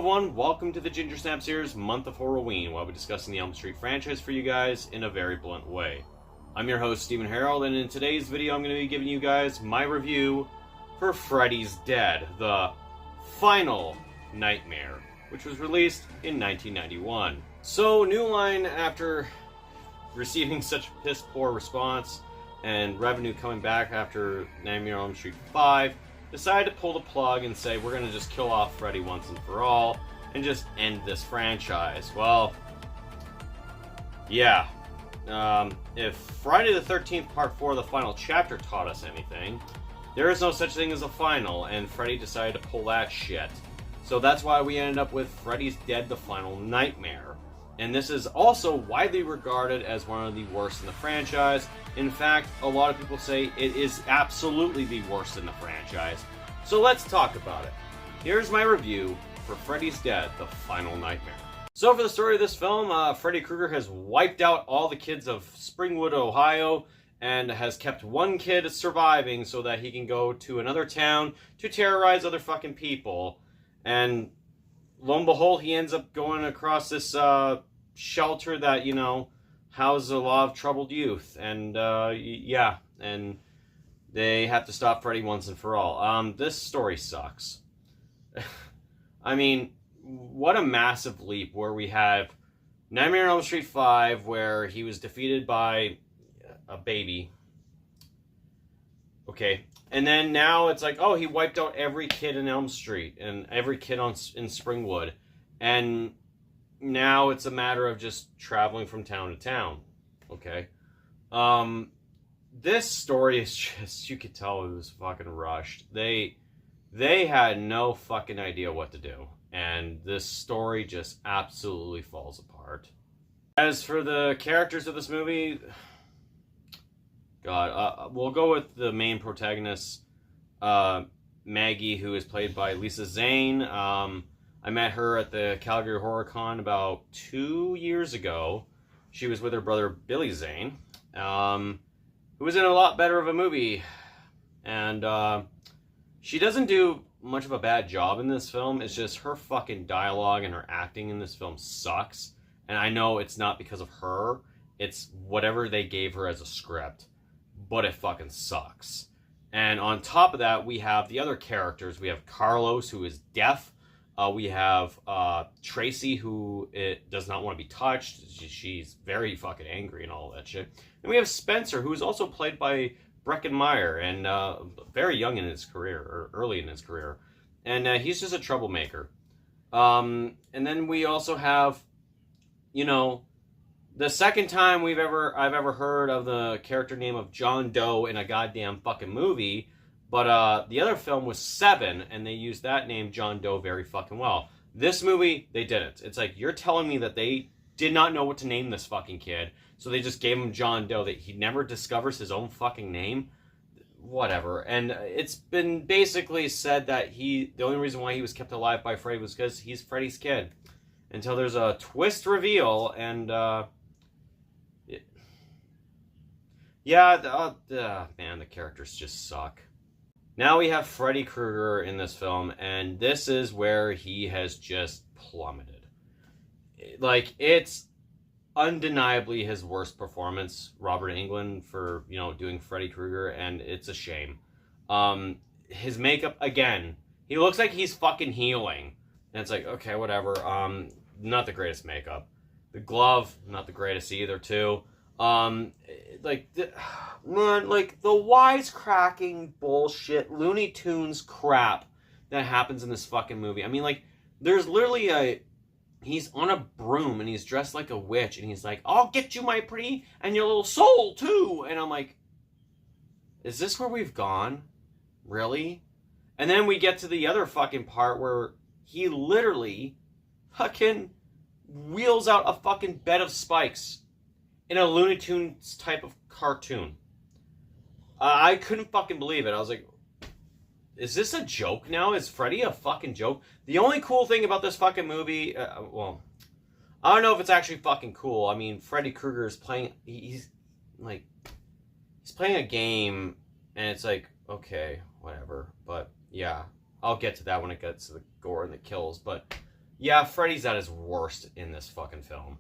everyone, welcome to the Ginger Snap Series month of HORROR-WEEN, where I'll be discussing the Elm Street franchise for you guys in a very blunt way. I'm your host, Steven Harrold, and in today's video I'm going to be giving you guys my review for Freddy's Dead, the final nightmare, which was released in 1991. So, New Line, after receiving such a piss-poor response and revenue coming back after Nightmare on Elm Street 5, decided to pull the plug and say, we're going to just kill off Freddy once and for all, and just end this franchise. Well, yeah. If Friday the 13th Part 4, the final chapter, taught us anything, there is no such thing as a final, and Freddy decided to pull that shit. So that's why we ended up with Freddy's Dead, the Final Nightmare. And this is also widely regarded as one of the worst in the franchise. In fact, a lot of people say it is absolutely the worst in the franchise. So let's talk about it. Here's my review for Freddy's Dead, the Final Nightmare. So for the story of this film, Freddy Krueger has wiped out all the kids of Springwood, Ohio, and has kept one kid surviving so that he can go to another town to terrorize other fucking people. And lo and behold, he ends up going across this shelter that, you know, houses a lot of troubled youth. And, yeah, and they have to stop Freddy once and for all. This story sucks. I mean, what a massive leap where we have Nightmare on Elm Street 5, where he was defeated by a baby. Okay. And then now it's like, oh, he wiped out every kid in Elm Street and every kid in Springwood. And now it's a matter of just traveling from town to town. Okay. This story is just, you could tell it was fucking rushed. They had no fucking idea what to do. And this story just absolutely falls apart. As for the characters of this movie, God, we'll go with the main protagonist, Maggie, who is played by Lisa Zane. I met her at the Calgary Horror Con about 2 years ago. She was with her brother Billy Zane, who was in a lot better of a movie. And she doesn't do much of a bad job in this film. It's just her fucking dialogue and her acting in this film sucks. And I know it's not because of her. It's whatever they gave her as a script. But it fucking sucks. And on top of that, we have the other characters. We have Carlos, who is deaf. We have Tracy, who does not want to be touched. She's very fucking angry and all that shit. And we have Spencer, who is also played by Breckin Meyer, and very young in his career, or early in his career. And he's just a troublemaker. And then we also have, you know, the second time I've ever heard of the character name of John Doe in a goddamn fucking movie. But the other film was Seven, and they used that name, John Doe, very fucking well. This movie, they didn't. It's like, you're telling me that they did not know what to name this fucking kid, so they just gave him John Doe, that he never discovers his own fucking name? Whatever. And it's been basically said that the only reason why he was kept alive by Freddy was because he's Freddy's kid. Until there's a twist reveal, and, yeah, man, the characters just suck. Now we have Freddy Krueger in this film, and this is where he has just plummeted. Like, it's undeniably his worst performance, Robert Englund, for, you know, doing Freddy Krueger, and it's a shame. His makeup, again, he looks like he's fucking healing. And it's like, okay, whatever. Not the greatest makeup. The glove, not the greatest either, too. Like the wisecracking bullshit, Looney Tunes crap that happens in this fucking movie. I mean, like, there's literally he's on a broom and he's dressed like a witch and he's like, I'll get you, my pretty, and your little soul too. And I'm like, is this where we've gone? Really? And then we get to the other fucking part where he literally fucking wheels out a fucking bed of spikes in a Looney Tunes type of cartoon. I couldn't fucking believe it. I was like, is this a joke now? Is Freddy a fucking joke? The only cool thing about this fucking movie, well, I don't know if it's actually fucking cool. I mean, Freddy Krueger is playing, he's playing a game, and it's like, okay, whatever. But, yeah, I'll get to that when it gets to the gore and the kills. But Yeah, Freddy's at his worst in this fucking film.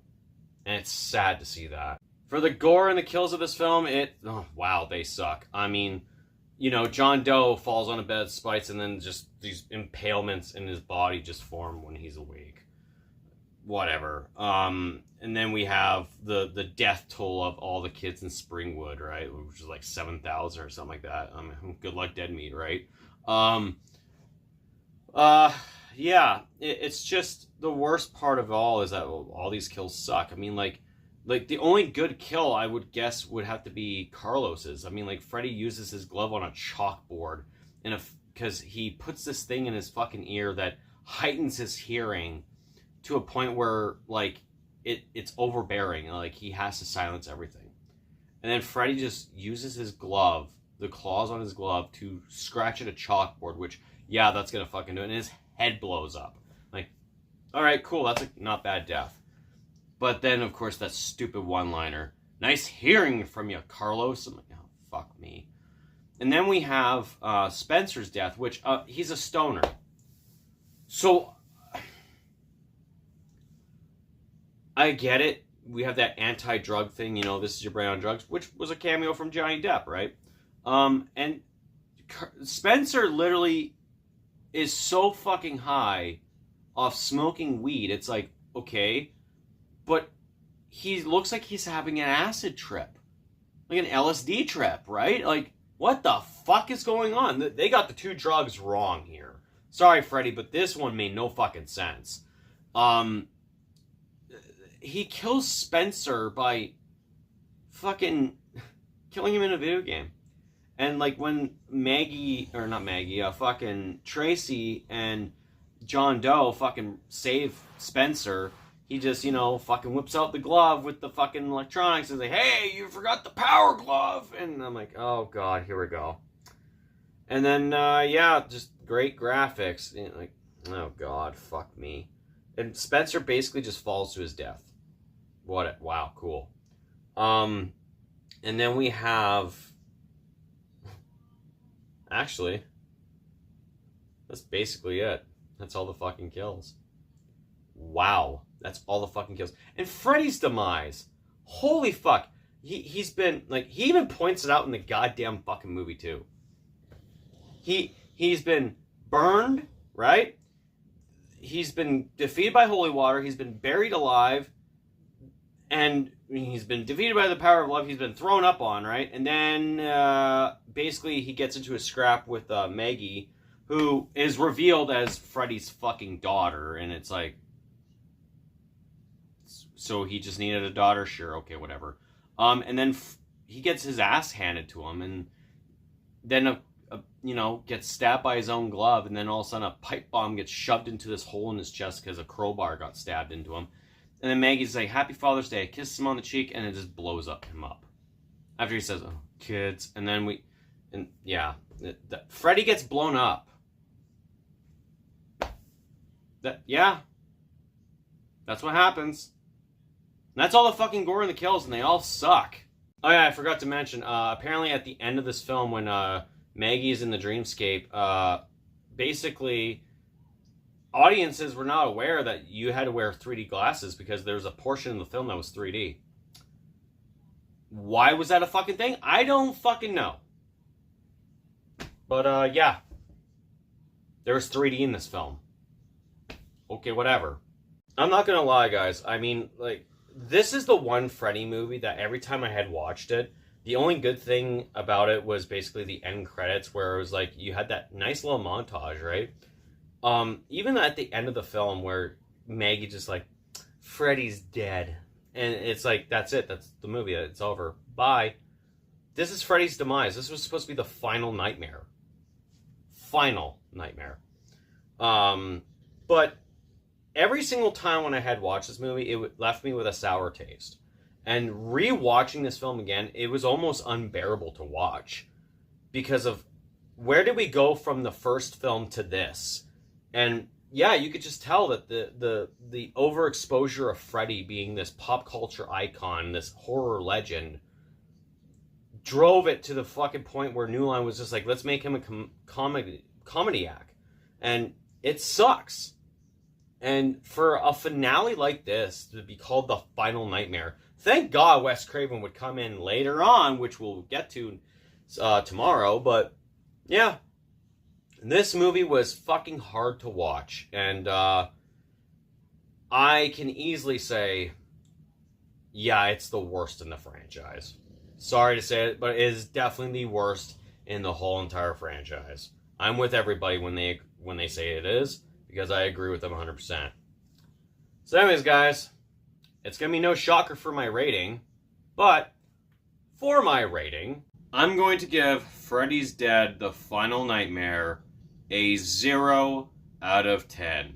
And it's sad to see that. For the gore and the kills of this film, wow, they suck. I mean, you know, John Doe falls on a bed of spikes and then just these impalements in his body just form when he's awake. Whatever. And then we have the death toll of all the kids in Springwood, right? Which is like 7,000 or something like that. Good luck, dead meat, right? Yeah, it's just the worst part of all is that all these kills suck. I mean, like the only good kill I would guess would have to be Carlos's. I mean, like Freddy uses his glove on a chalkboard, because he puts this thing in his fucking ear that heightens his hearing to a point where like it's overbearing. Like he has to silence everything, and then Freddy just uses his glove, the claws on his glove, to scratch at a chalkboard. Which, yeah, that's gonna fucking do it. And his head blows up. Like, all right, cool. That's a not bad death. But then, of course, that stupid one-liner. Nice hearing from you, Carlos. I'm like, oh, fuck me. And then we have Spencer's death, which he's a stoner. So, I get it. We have that anti-drug thing, you know, this is your brain on drugs, which was a cameo from Johnny Depp, right? And Spencer literally is so fucking high off smoking weed. It's like, okay, but he looks like he's having an acid trip, like an LSD trip, right? Like, what the fuck is going on? They got the two drugs wrong here. Sorry, Freddy, but this one made no fucking sense. He kills Spencer by fucking killing him in a video game. And like when fucking Tracy and John Doe fucking save Spencer, he just, you know, fucking whips out the glove with the fucking electronics and say, hey, you forgot the power glove. And I'm like, oh God, here we go. And then, yeah, just great graphics. And like, oh God, fuck me. And Spencer basically just falls to his death. Wow, cool. And then we have, actually, that's basically it. That's all the fucking kills. Wow. That's all the fucking kills. And Freddy's demise. Holy fuck. He's been, like, he even points it out in the goddamn fucking movie, too. He's been burned, right? He's been defeated by holy water. He's been buried alive. And he's been defeated by the power of love. He's been thrown up on, right? And then, basically, he gets into a scrap with Maggie, who is revealed as Freddy's fucking daughter. And it's like, so he just needed a daughter? Sure, okay, whatever. And then he gets his ass handed to him, and then, you know, gets stabbed by his own glove, and then all of a sudden a pipe bomb gets shoved into this hole in his chest because a crowbar got stabbed into him. And then Maggie's like, Happy Father's Day, kisses him on the cheek, and it just blows him up. After he says, oh, kids. And then Freddy gets blown up. Yeah. That's what happens. And that's all the fucking gore and the kills, and they all suck. Oh yeah, I forgot to mention, apparently at the end of this film, when Maggie's in the dreamscape, basically, audiences were not aware that you had to wear 3D glasses because there was a portion of the film that was 3D. Why was that a fucking thing? I don't fucking know. But, yeah. There was 3D in this film. Okay, whatever. I'm not gonna lie, guys. I mean, like, this is the one Freddy movie that every time I had watched it, the only good thing about it was basically the end credits, where it was like, you had that nice little montage, right? Even at the end of the film where Maggie just like, Freddy's dead. And it's like, that's it. That's the movie. It's over. Bye. This is Freddy's demise. This was supposed to be the final nightmare. Final nightmare. But every single time when I had watched this movie, it left me with a sour taste. And re-watching this film again, it was almost unbearable to watch. Because of where did we go from the first film to this? And yeah, you could just tell that the overexposure of Freddy being this pop culture icon, this horror legend, drove it to the fucking point where New Line was just like, let's make him a comediac. And it sucks. And for a finale like this to be called The Final Nightmare, thank God Wes Craven would come in later on, which we'll get to tomorrow. But yeah, this movie was fucking hard to watch. And I can easily say, yeah, it's the worst in the franchise. Sorry to say it, but it is definitely the worst in the whole entire franchise. I'm with everybody when they say it is, because I agree with them 100%. So anyways, guys, it's going to be no shocker for my rating, but for my rating, I'm going to give Freddy's Dead: The Final Nightmare a 0 out of 10.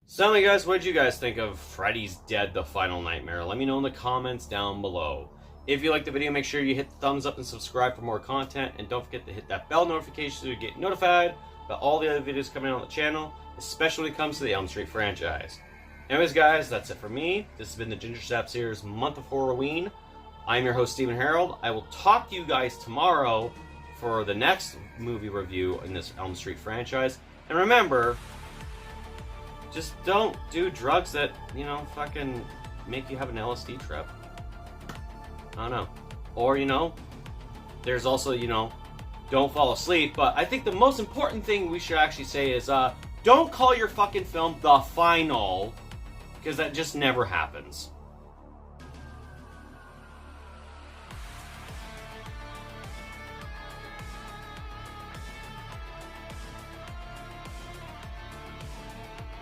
So tell me, guys, what did you guys think of Freddy's Dead: The Final Nightmare? Let me know in the comments down below. If you liked the video, make sure you hit the thumbs up and subscribe for more content, and don't forget to hit that bell notification so you get notified about all the other videos coming out on the channel, especially when it comes to the Elm Street franchise. Anyways, guys, that's it for me. This has been the Ginger Snap Series Month of Horror-WEEN. I'm your host, Steven Harrold. I will talk to you guys tomorrow for the next movie review in this Elm Street franchise. And remember, just don't do drugs that, fucking make you have an LSD trip. I don't know. Or, there's also, don't fall asleep. But I think the most important thing we should actually say is, don't call your fucking film The Final, because that just never happens.